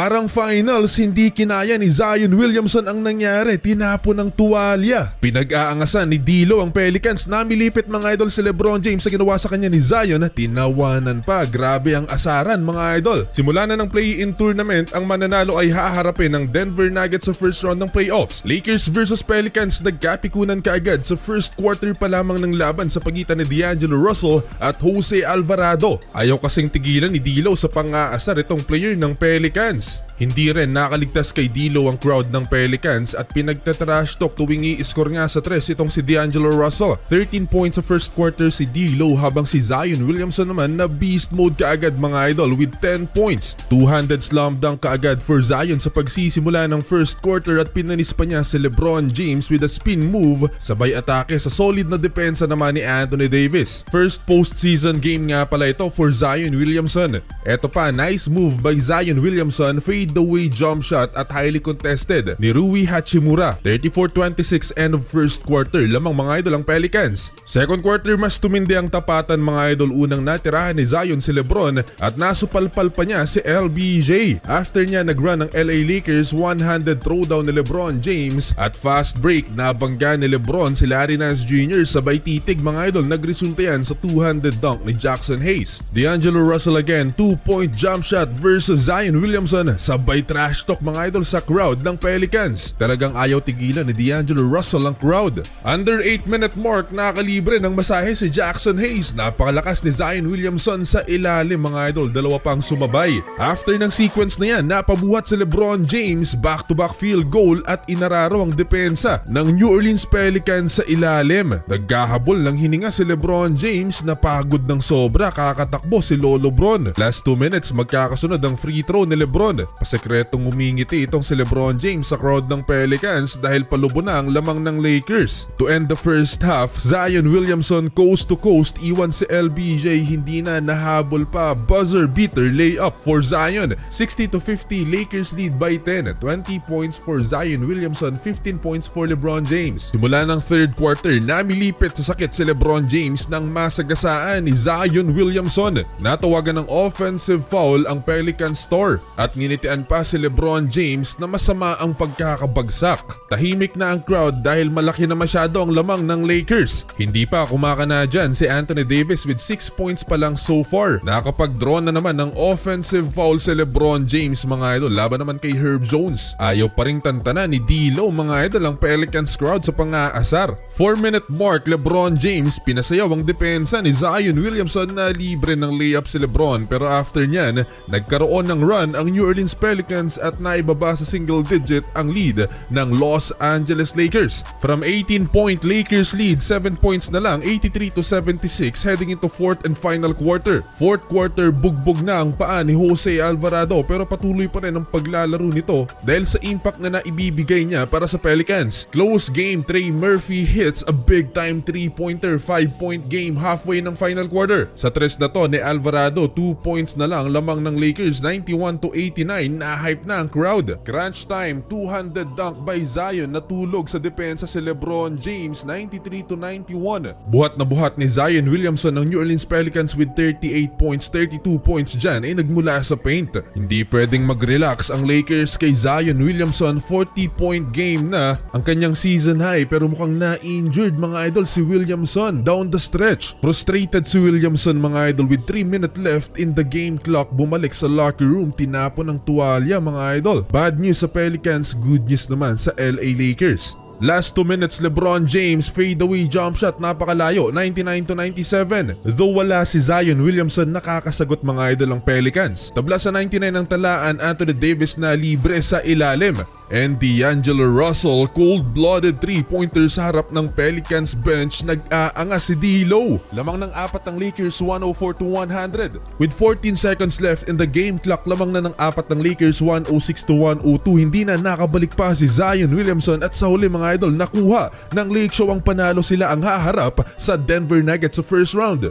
Parang finals, hindi kinaya ni Zion Williamson ang nangyari, tinapon ng tuwalya. Pinag-aangasan ni D'Lo ang Pelicans, namilipit mga idol si LeBron James sa ginawa sa kanya ni Zion, tinawanan pa. Grabe ang asaran mga idol. Simula na ng play-in tournament, ang mananalo ay haharapin ng Denver Nuggets sa first round ng playoffs. Lakers versus Pelicans, nagkapikunan kaagad sa first quarter pa lamang ng laban sa pagitan ni D'Angelo Russell at Jose Alvarado. Ayaw kasing tigilan ni D'Lo sa pang-aasar itong player ng Pelicans. Hindi rin nakaligtas kay D'Lo ang crowd ng Pelicans at pinagtatrash talk tuwing i-score nga sa tres itong si D'Angelo Russell. 13 points sa first quarter si D'Lo, habang si Zion Williamson naman na beast mode kaagad mga idol with 10 points. Two-handed slam dunk kaagad for Zion sa pagsisimula ng first quarter at pinanis pa niya si LeBron James with a spin move, sabay atake sa solid na depensa naman ni Anthony Davis. First postseason game nga pala ito for Zion Williamson. Eto pa, nice move by Zion Williamson, fadeaway jump shot at highly contested ni Rui Hachimura. 34-26 end of first quarter, lamang mga idol ang Pelicans. Second quarter, mas tumindi ang tapatan mga idol. Unang natirahan ni Zion si LeBron at nasupalpal pa niya si LBJ. After niya nagrun ng LA Lakers, one-handed throwdown ni LeBron James at fast break, nabangga ni LeBron si Larry Nance Jr. sabay titig mga idol. Nagresulta yan sa two-handed dunk ni Jackson Hayes. D'Angelo Russell again, 2-point jump shot versus Zion Williamson. Sabay trash talk mga idol sa crowd ng Pelicans. Talagang ayaw tigilan ni D'Angelo Russell ang crowd. Under 8-minute mark, nakalibre ng masahe si Jackson Hayes. Napakalakas ni Zion Williamson sa ilalim mga idol, dalawa pang sumabay. After ng sequence na yan, napabuhat si LeBron James, back-to-back field goal at inararo ang depensa ng New Orleans Pelicans sa ilalim. Nagkahabol ng hininga si LeBron James, napagod ng sobra, kakatakbo si Lolo Bron. Last 2 minutes, magkakasunod ang free throw ni LeBron. Pasekretong umingiti itong si LeBron James sa crowd ng Pelicans dahil palubo na ang lamang ng Lakers. To end the first half, Zion Williamson coast to coast, iwan si LBJ, hindi na nahabol pa. Buzzer beater layup for Zion. 60-50, Lakers lead by 10. 20 points for Zion Williamson, 15 points for LeBron James. Simula ng third quarter, namilipit sa sakit si LeBron James nang masagasaan ni Zion Williamson. Natawagan ng offensive foul ang Pelican star at nginitian pa si LeBron James na masama ang pagkakabagsak. Tahimik na ang crowd dahil malaki na masyado ang lamang ng Lakers. Hindi pa kumakana dyan si Anthony Davis with 6 points pa lang so far. Nakapag-draw na naman ng offensive foul si LeBron James mga idol, laban naman kay Herb Jones. Ayaw pa ring tantana ni D'Lo mga idol ang Pelicans crowd sa pang-aasar. 4-minute mark, LeBron James, pinasayaw ang depensa ni Zion Williamson na libre ng layup si LeBron, pero after nyan, nagkaroon ng run ang New Orleans Pelicans at naibaba sa single digit ang lead ng Los Angeles Lakers. From 18-point Lakers lead, 7 points na lang, 83-76 heading into fourth and final quarter. Fourth quarter, bugbog na ang paa ni Jose Alvarado pero patuloy pa rin ang paglalaro nito dahil sa impact na naibibigay niya para sa Pelicans. Close game, Trey Murphy hits a big time 3-pointer, 5-point game halfway ng final quarter. Sa tres na to ni Alvarado, 2 points na lang lamang ng Lakers, 91-89, na-hype na ang crowd. Crunch time, two-handed dunk by Zion, natulog sa depensa si LeBron James, 93-91. Buhat na buhat ni Zion Williamson ng New Orleans Pelicans with 38 points, 32 points dyan ay nagmula sa paint. Hindi pwedeng mag-relax ang Lakers kay Zion Williamson, 40-point game na ang kanyang season high pero mukhang na-injured mga idol si Williamson down the stretch. Frustrated si Williamson mga idol with 3 minutes left in the game clock, bumalik sa locker room, tinapon ng tuwalya mga idol. Bad news sa Pelicans, good news naman sa LA Lakers. Last 2 minutes, LeBron James fadeaway jump shot, napakalayo, 99-97. Though wala si Zion Williamson, nakakasagot mga idol ang Pelicans. Tabla sa 99 ang talaan, Anthony Davis na libre sa ilalim. And D'Angelo Russell, cold-blooded 3-pointer sa harap ng Pelicans bench, nag-aangas si D'Lo. Lamang ng apat ng Lakers, 104-100. With 14 seconds left in the game clock, lamang na ng apat ng Lakers, 106-102. Hindi na nakabalik pa si Zion Williamson at sa huli mga idol, nakuha ng Lake Show ang panalo, sila ang haharap sa Denver Nuggets sa first round.